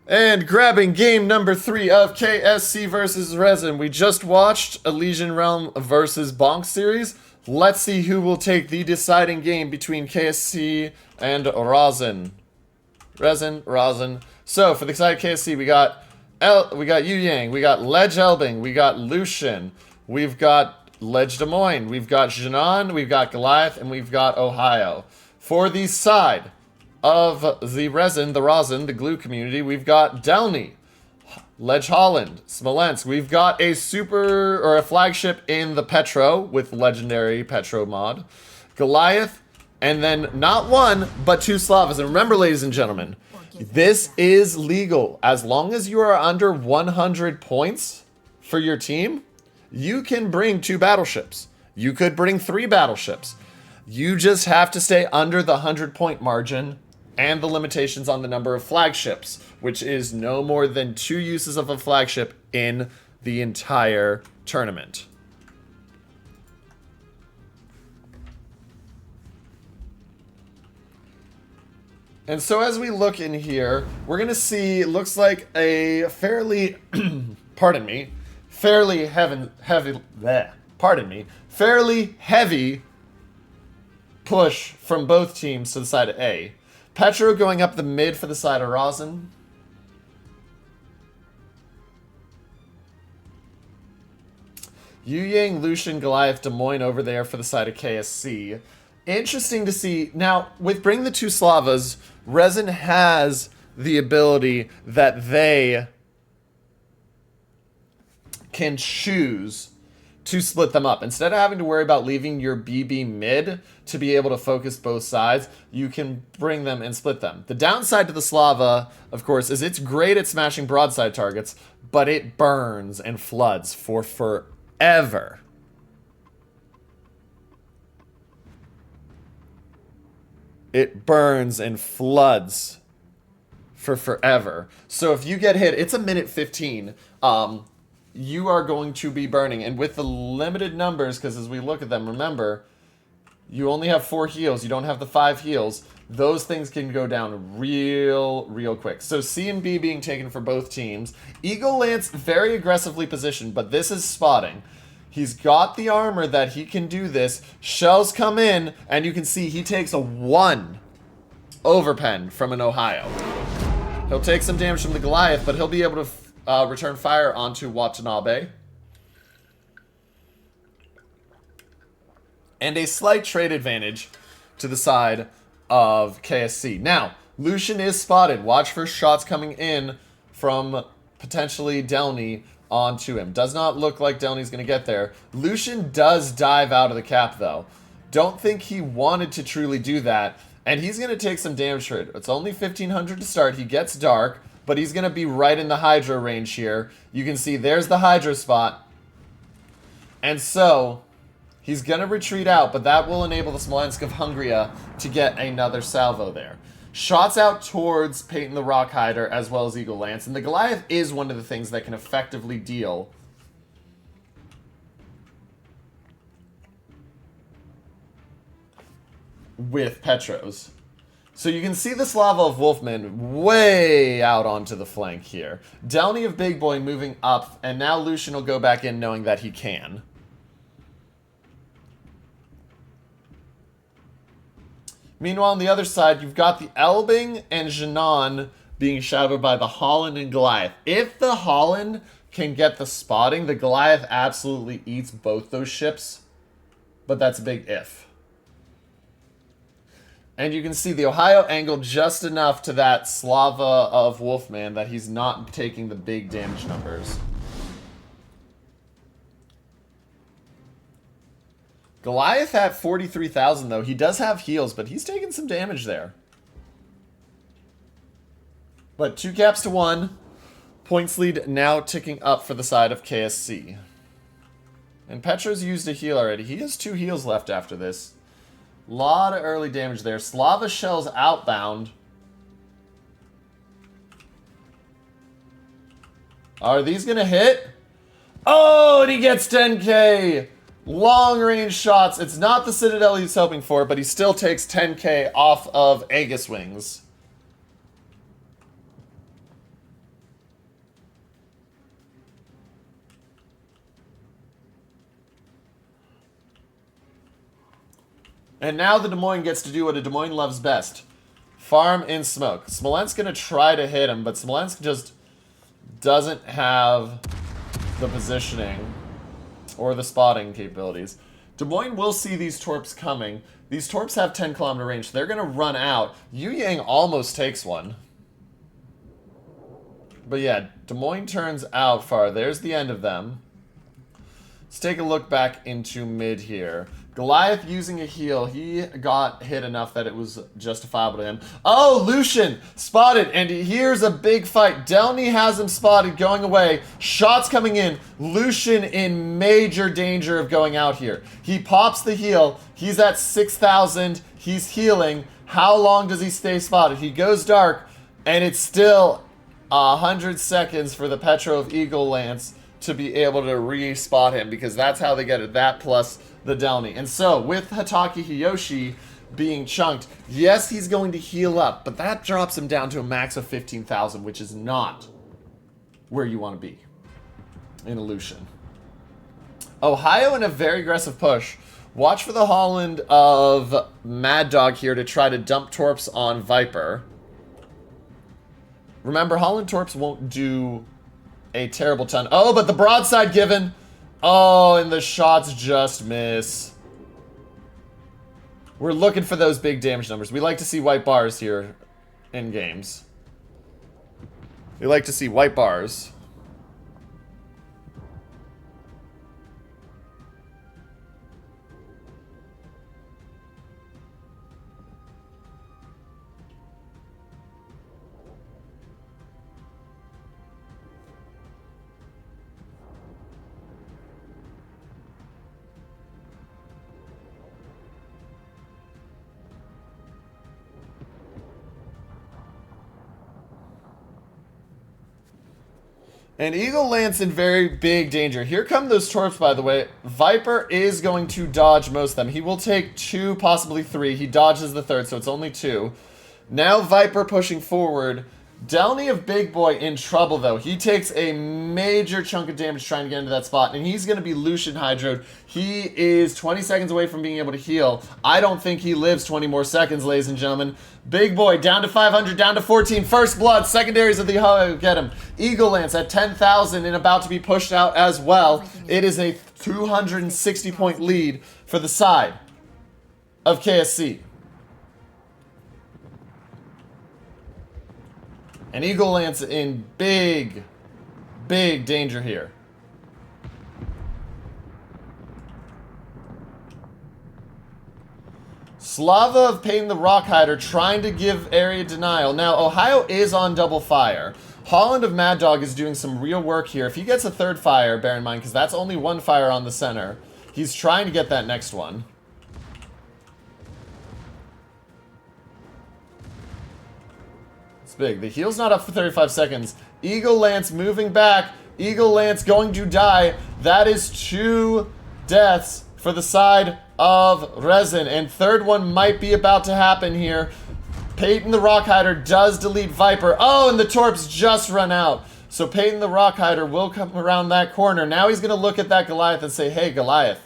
And grabbing game number 3 of KSC versus RESIN. We just watched Elysian Realm versus Bonk series. Let's see who will take the deciding game between KSC and RESIN. RESIN. So for the side of KSC, we got Yu Yang, we got Ledge Elbing, we got Lucian, we've got Ledge Des Moines, we've got Jinan, we've got Goliath, and we've got Ohio. For the side of the RESIN, the glue community, we've got Delny, Ledge Holland, Smolensk. We've got a flagship in the Petro with legendary Petro mod, Goliath, and then not one, but 2 Slavas. And remember, ladies and gentlemen, this is legal. As long as you are under 100 points for your team, you can bring 2 battleships. You could bring 3 battleships. You just have to stay under the 100-point margin and the limitations on the number of flagships, which is no more than 2 uses of a flagship in the entire tournament. And so as we look in here, we're going to see, it looks like a fairly, fairly heavy push from both teams to the side of A. Petro going up the mid for the side of RESIN. Yu Yang, Lucian, Goliath, Des Moines over there for the side of KSC. Interesting to see. Now, with bring the 2 Slavas, RESIN has the ability that they can choose to split them up. Instead of having to worry about leaving your BB mid to be able to focus both sides, you can bring them and split them. The downside to the Slava, of course, is it's great at smashing broadside targets, but it burns and floods for forever. It burns and floods for forever. So if you get hit, it's a minute 15. You are going to be burning. And with the limited numbers, because as we look at them, remember, you only have 4 heals. You don't have the 5 heals. Those things can go down real quick. So C and B being taken for both teams. Eagle Lance very aggressively positioned, but this is spotting. He's got the armor that he can do this. Shells come in, and you can see he takes a 1 overpen from an Ohio. He'll take some damage from the Goliath, but he'll be able to return fire onto Watanabe. And a slight trade advantage to the side of KSC. Now, Lucian is spotted. Watch for shots coming in from potentially Delny onto him. Does not look like Delny's going to get there. Lucian does dive out of the cap, though. Don't think he wanted to truly do that. And he's going to take some damage for it. It's only 1,500 to start. He gets dark, but he's going to be right in the Hydra range here. You can see there's the Hydra spot. And so he's going to retreat out, but that will enable the Smolensk of Hungary to get another salvo there. Shots out towards Peyton the Rock Hider as well as Eagle Lance. And the Goliath is one of the things that can effectively deal with Petros. So you can see the Slava of Wolfman way out onto the flank here. Delny of Big Boy moving up, and now Lucian will go back in knowing that he can. Meanwhile, on the other side, you've got the Elbing and Jinan being shadowed by the Holland and Goliath. If the Holland can get the spotting, the Goliath absolutely eats both those ships. But that's a big if. And you can see the Ohio angled just enough to that Slava of Wolfman that he's not taking the big damage numbers. Goliath at 43,000 though. He does have heals, but he's taking some damage there. But 2 caps to 1. Points lead now ticking up for the side of KSC. And Petro's used a heal already. He has 2 heals left after this. Lot of early damage there. Slava shells outbound. Are these going to hit? Oh, and he gets 10k. Long range shots. It's not the Citadel he's hoping for, but he still takes 10k off of Aegis Wings. And now the Des Moines gets to do what a Des Moines loves best. Farm in smoke. Smolensk gonna try to hit him, but Smolensk just doesn't have the positioning or the spotting capabilities. Des Moines will see these torps coming. These torps have 10-kilometer range. They're gonna run out. Yu Yang almost takes one. But yeah, Des Moines turns out far. There's the end of them. Let's take a look back into mid here. Goliath using a heal. He got hit enough that it was justifiable to him. Oh, Lucian spotted, and here's a big fight. Delny has him spotted, going away. Shots coming in. Lucian in major danger of going out here. He pops the heal. He's at 6,000. He's healing. How long does he stay spotted? He goes dark, and it's still 100 seconds for the Petrov Eagle Lance to be able to re-spot him, because that's how they get it. That plus the Delny. And so, with Hatake Hiyoshi being chunked, yes, he's going to heal up, but that drops him down to a max of 15,000, which is not where you want to be in Aleutian. Ohio in a very aggressive push. Watch for the Holland of Mad Dog here to try to dump torps on Viper. Remember, Holland torps won't do a terrible ton. Oh, but the broadside given. Oh, and the shots just miss. We're looking for those big damage numbers. We like to see white bars here in games. We like to see white bars. And Eagle Lance in very big danger. Here come those torps, by the way. Viper is going to dodge most of them. He will take 2, possibly 3. He dodges the 3rd, so it's only 2. Now Viper pushing forward. Delny of Big Boy in trouble, though. He takes a major chunk of damage trying to get into that spot, and he's going to be Lucian hydroed. He is 20 seconds away from being able to heal. I don't think he lives 20 more seconds, ladies and gentlemen. Big Boy down to 500, down to 14. First blood. Secondaries of the Ohio get him. Eagle Lance at 10,000 and about to be pushed out as well. It is a 260-point lead for the side of KSC. And Eagle Lance in big, big danger here. Slava of Payne the Rockhider trying to give area denial. Now, Ohio is on double fire. Holland of Mad Dog is doing some real work here. If he gets a 3rd fire, bear in mind, because that's only 1 fire on the center. He's trying to get that next one. Big. The heal's not up for 35 seconds. Eagle Lance moving back. Eagle Lance going to die. That is 2 deaths for the side of RESIN. And 3rd one might be about to happen here. Peyton the Rockhider does delete Viper. Oh, and the torps just run out. So Peyton the Rockhider will come around that corner. Now he's going to look at that Goliath and say, hey, Goliath,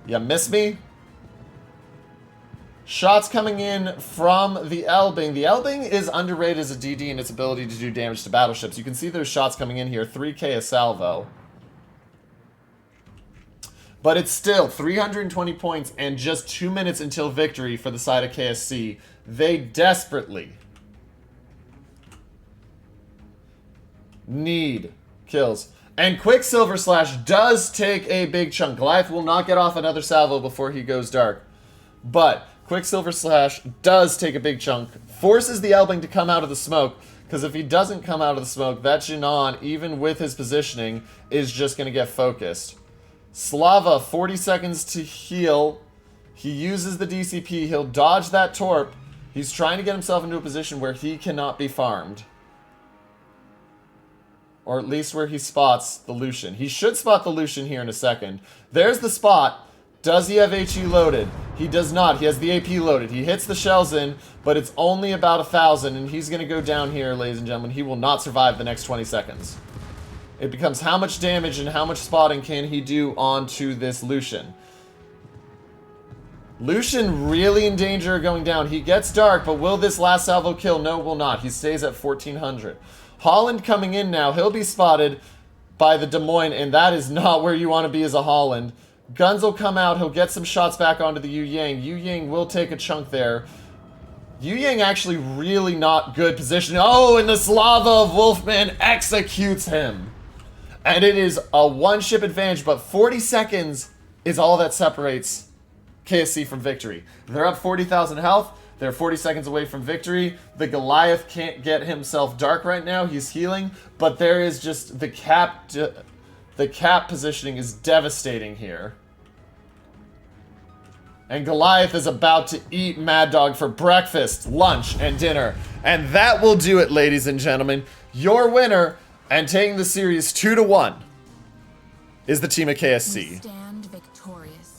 you miss me? Shots coming in from the Elbing. The Elbing is underrated as a DD in its ability to do damage to battleships. You can see those shots coming in here. 3K a salvo. But it's still 320 points and just 2 minutes until victory for the side of KSC. They desperately need kills. And Quicksilver Slash does take a big chunk. Goliath will not get off another salvo before he goes dark. But Quicksilver Slash does take a big chunk. Forces the Elbing to come out of the smoke. Because if he doesn't come out of the smoke, that Jinan, even with his positioning, is just going to get focused. Slava, 40 seconds to heal. He uses the DCP. He'll dodge that torp. He's trying to get himself into a position where he cannot be farmed. Or at least where he spots the Lucian. He should spot the Lucian here in a second. There's the spot. Does he have HE loaded? He does not. He has the AP loaded. He hits the shells in, but it's only about 1,000, and he's going to go down here, ladies and gentlemen. He will not survive the next 20 seconds. It becomes how much damage and how much spotting can he do onto this Lucian. Lucian really in danger of going down. He gets dark, but will this last salvo kill? No, will not. He stays at 1400. Holland coming in now. He'll be spotted by the Des Moines, and that is not where you want to be as a Holland. Guns will come out. He'll get some shots back onto the Yu Yang. Yu Yang will take a chunk there. Yu Yang actually really not good position. Oh, and the Slava of Wolfman executes him. And it is a one-ship advantage, but 40 seconds is all that separates KSC from victory. They're up 40,000 health. They're 40 seconds away from victory. The Goliath can't get himself dark right now. He's healing, but there is just the cap positioning is devastating here. And Goliath is about to eat Mad Dog for breakfast, lunch, and dinner. And that will do it, ladies and gentlemen. Your winner and taking the series 2-1 is the team of KSC. We stand victorious.